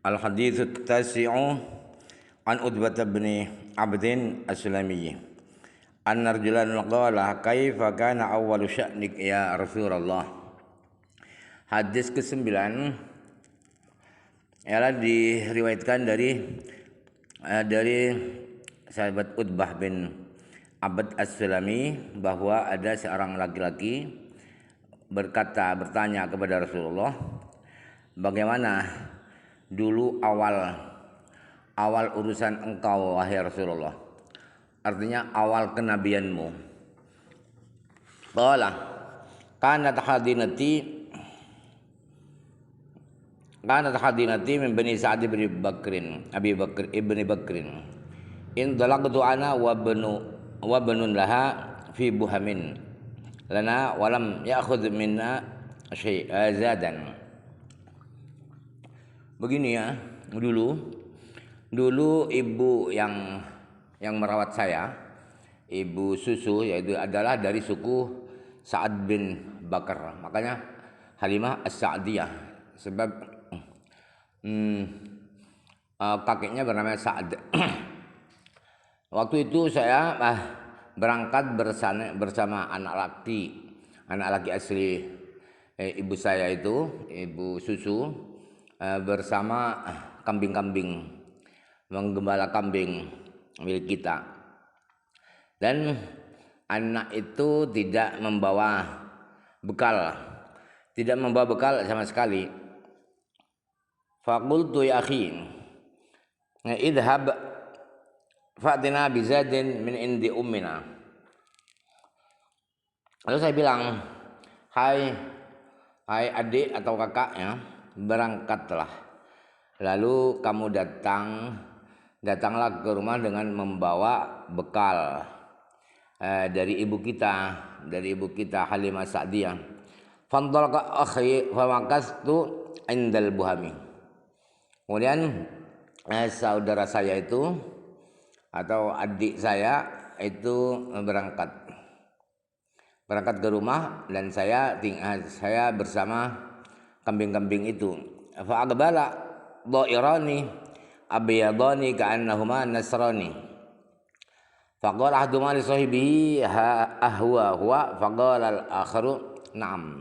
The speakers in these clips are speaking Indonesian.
Al-hadits at-tasi'u an Utbah bin Abdin As-Sulami. Anna rajulan qala kaifa kana awwalu sya'nik ya Rasulullah. Hadis ke-9 ialah diriwayatkan dari sahabat Utbah bin Abd As-Sulami bahwa ada seorang laki-laki bertanya kepada Rasulullah, bagaimana dulu awal urusan engkau wahai Rasulullah, artinya awal kenabianmu. Qala kanat hadinati min bani Sa'd bin Abi Bakr ibni Bakrin in dalaqtu ana wa banun laha fi buhamin lana walam ya'khudh minna syai'a zadan. Begini ya, dulu ibu yang merawat saya, ibu susu, yaitu adalah dari suku Sa'ad bin Bakar. Makanya Halimah As-Sa'diyah, sebab kakeknya bernama Sa'ad. Waktu itu saya berangkat bersama anak laki asli ibu saya itu, ibu susu, bersama kambing-kambing, menggembala kambing milik kita. Dan anak itu tidak membawa bekal sama sekali. Faqultu ya akhi idhab fa'tina bizadin min indi ummina. Lalu saya bilang, hai adik atau kakak ya, berangkatlah. Lalu kamu datanglah ke rumah dengan membawa bekal dari ibu kita Halimah Sa'diyah. Fantalaqa akhi famakastu indal buhami. Kemudian saudara saya itu atau adik saya itu berangkat ke rumah, dan saya bersama kambing-kambing itu. Fa aqbala dhairani abyadani ka'annahuma nasrani. Faqala ahduma li sahibihi huwa faqala al-akharu na'am.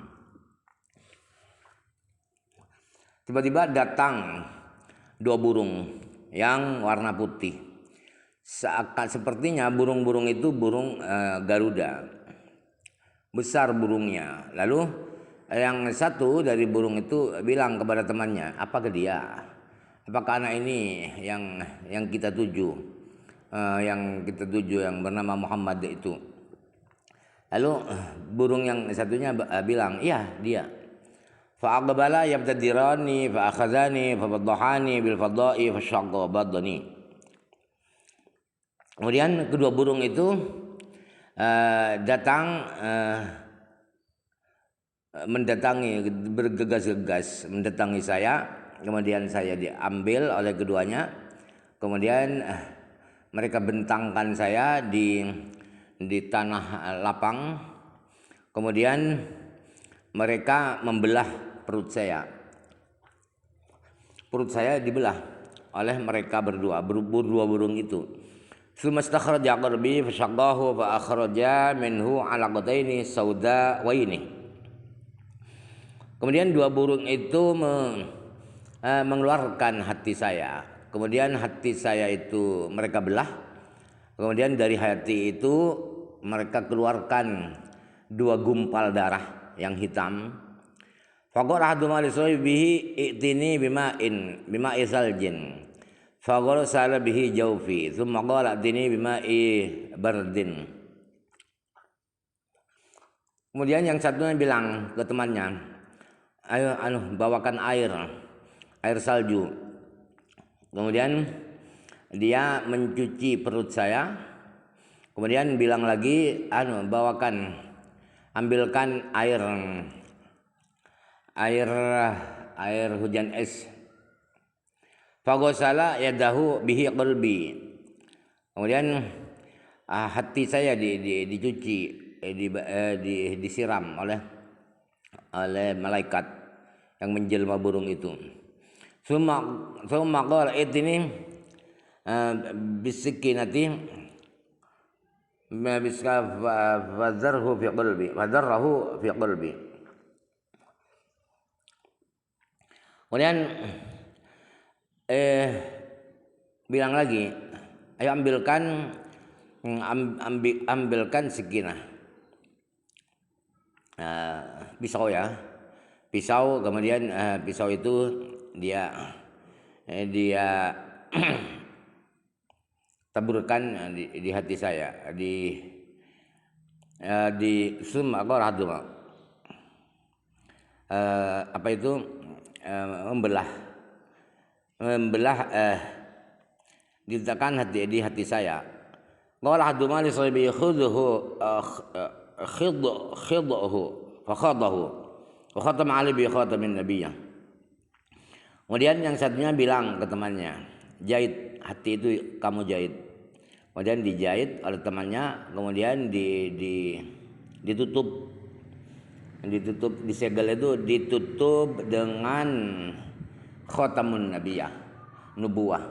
Tiba-tiba datang dua burung yang warna putih. Sepertinya burung-burung itu burung Garuda. Besar burungnya. Lalu yang satu dari burung itu bilang kepada temannya, apakah anak ini yang kita tuju, yang bernama Muhammad itu. Lalu burung yang satunya bilang, iya dia. Fa aqbala yabtadirani fa akhadhani fa fadhahani bil fadha'i fa syaqqa badani. Kemudian kedua burung itu datang bergegas-gegas mendatangi saya. Kemudian saya diambil oleh keduanya. Kemudian mereka bentangkan saya di tanah lapang. Kemudian mereka membelah perut saya. Perut saya dibelah oleh mereka berdua burung itu. Tsumma istakhraja qarbi fa shaqqahu fa akhraja minhu 'alaqataini saudawaini. Kemudian dua burung itu mengeluarkan hati saya. Kemudian hati saya itu mereka belah. Kemudian dari hati itu mereka keluarkan dua gumpal darah yang hitam. Faqala ahduma li sahibihi i'tini bima'i saljin. Faqala sala bihi jawfi thumma qala i'tini bima'i bardin. Kemudian yang satunya bilang ke temannya, ayo bawakan air salju. Kemudian dia mencuci perut saya. Kemudian bilang lagi, ambilkan air hujan es. Faghasala yadahu bihi qalbi. Kemudian hati saya dicuci, disiram oleh malaikat yang menjelma burung itu. Summa qala itini bisikinati biska fadzarhu fi qalbi fadzarrahu fi qalbi. Kemudian bilang lagi, ayo ambilkan sekinah, pisau ya, pisau. Kemudian pisau itu dia taburkan di hati saya, di summa qaraduma, apa itu, membelah diletakkan di hati saya. Qala haduma li sahibi khudhu khidhu fakhadahu wa khatama ali bi khatamin nabiyyah. Kemudian yang satunya bilang ke temannya, jahit hati itu, kamu jahit. Kemudian dijahit oleh temannya, kemudian ditutup, disegel itu ditutup dengan khatamun nabiyah, nubuah,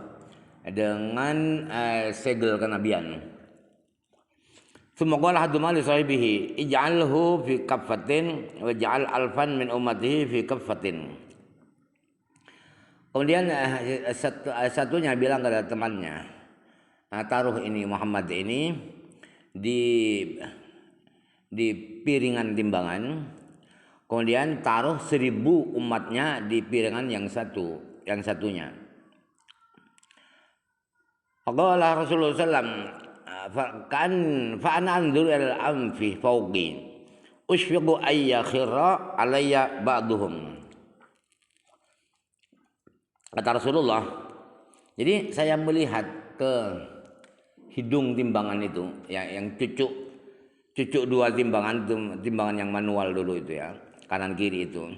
dengan segel kenabian. Summa qala haduma li sahibihi ij'alhu fi kaffatin wa ja'al alfan min ummatihi fi kaffatin. Kemudian satunya bilang kepada temannya, taruh ini Muhammad ini di piringan timbangan, kemudian taruh 1000 umatnya di piringan yang satunya. Faqala Rasulullah sallam fa ana anzur ila al-anfi fawqi ushfiqu ayya khirra alayya ba'duhum. Kata Rasulullah, jadi saya melihat ke hidung timbangan itu, yang cucuk 2 timbangan yang manual dulu itu ya, kanan kiri itu.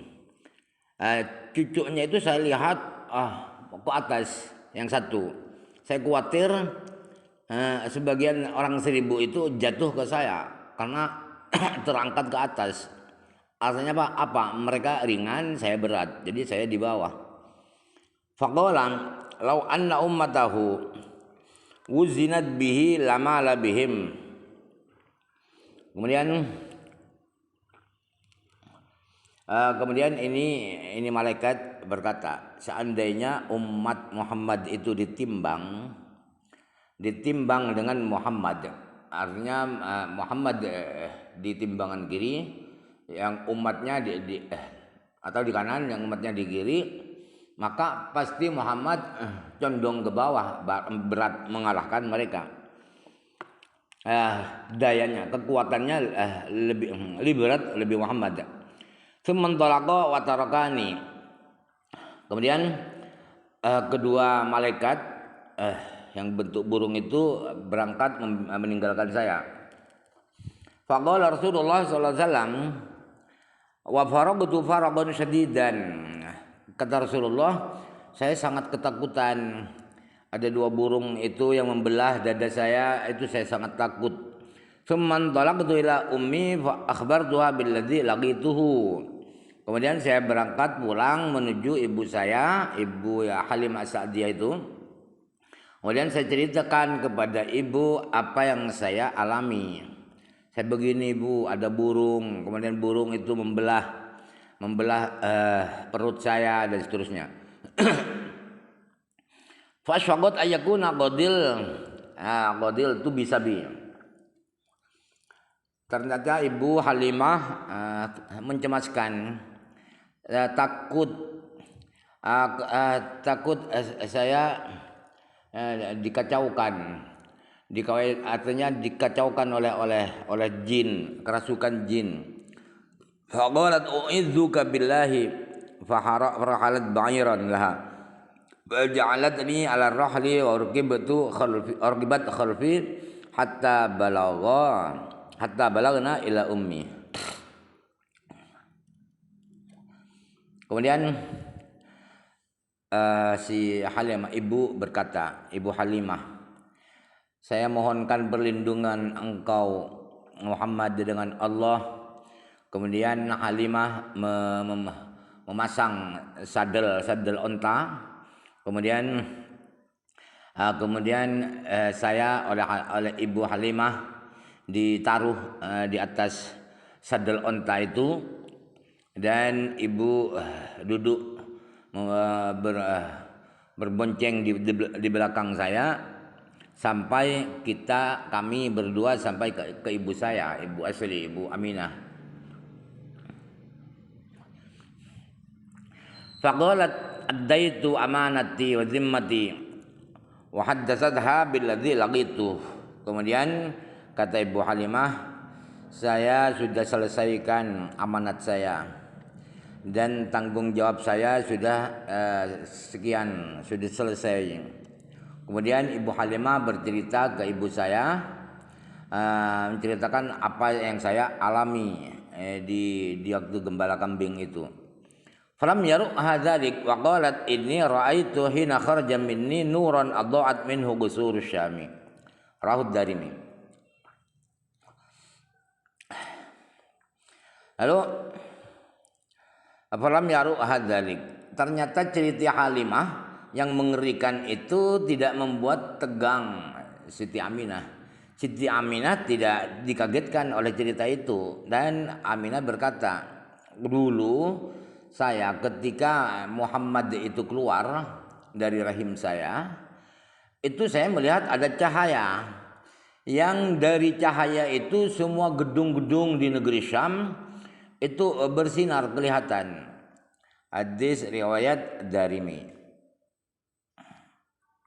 Cucuknya itu saya lihat ke atas yang satu. Saya khawatir sebagian orang 1000 itu jatuh ke saya karena terangkat ke atas. Artinya apa? Mereka ringan, saya berat. Jadi saya di bawah. Faqala law anna ummatahu wuzinat bihi lama la bihim. Kemudian ini malaikat berkata, seandainya umat Muhammad itu ditimbang dengan Muhammad, artinya Muhammad di timbangan kiri, yang umatnya atau di kanan, yang umatnya di kiri, maka pasti Muhammad condong ke bawah, berat mengalahkan mereka. Dayanya, kekuatannya lebih berat, lebih Muhammad. Sumantalaqa wa tarakani. Kemudian kedua malaikat yang bentuk burung itu berangkat meninggalkan saya. Faqala Rasulullah sallallahu alaihi wasallam wa faraqtu faraqan syadidan. Kata Rasulullah, saya sangat ketakutan. Ada 2 burung itu yang membelah dada saya, itu saya sangat takut. Tsumman talaqtu ila ummi fa akhbartuha billadzi laqituhu. Kemudian saya berangkat pulang menuju ibu saya, ibu Halimah Sa'diyah itu. Kemudian saya ceritakan kepada ibu apa yang saya alami. Saya begini, ibu, ada burung, kemudian burung itu membelah perut saya dan seterusnya. Fashfaqat ayakuna qadil itu bisa bi. Ternyata ibu Halimah mencemaskan, takut saya dikacaukan, artinya dikacaukan oleh jin, kerasukan jin. Faqalat u'idzuka billahi farahalat ba'iran laha ja'alatni ala rahli wa urqibat khalfi hatta balagna ila ummi. Kemudian si Halimah, ibu berkata, ibu Halimah, saya mohonkan perlindungan engkau Muhammad dengan Allah. Kemudian Halimah memasang sadel onta, Kemudian saya oleh Ibu Halimah ditaruh di atas sadel onta itu, dan ibu duduk berbonceng di belakang saya sampai kami berdua sampai ke ibu saya, Ibu Asli, Ibu Aminah. Faqalat addaitu amanati wa zimmati wa haddatsatha billadzi laqitu. Kemudian kata Ibu Halimah, saya sudah selesaikan amanat saya dan tanggung jawab saya sudah sekian, sudah selesai. Kemudian Ibu Halimah bercerita ke ibu saya, menceritakan apa yang saya alami di waktu gembala kambing itu. Falam yaru hadzalik wa qalat inni ra'aitu hina kharaja minni nuran adha'at minhu gusurus syami. Rawahu Darimi. Lalu falam yaru hadzalik. Ternyata cerita Halimah yang mengerikan itu tidak membuat tegang Siti Aminah. Siti Aminah tidak dikagetkan oleh cerita itu, dan Aminah berkata, dulu saya ketika Muhammad itu keluar dari rahim saya, itu saya melihat ada cahaya, yang dari cahaya itu semua gedung-gedung di negeri Syam itu bersinar kelihatan. Hadis riwayat Darimi.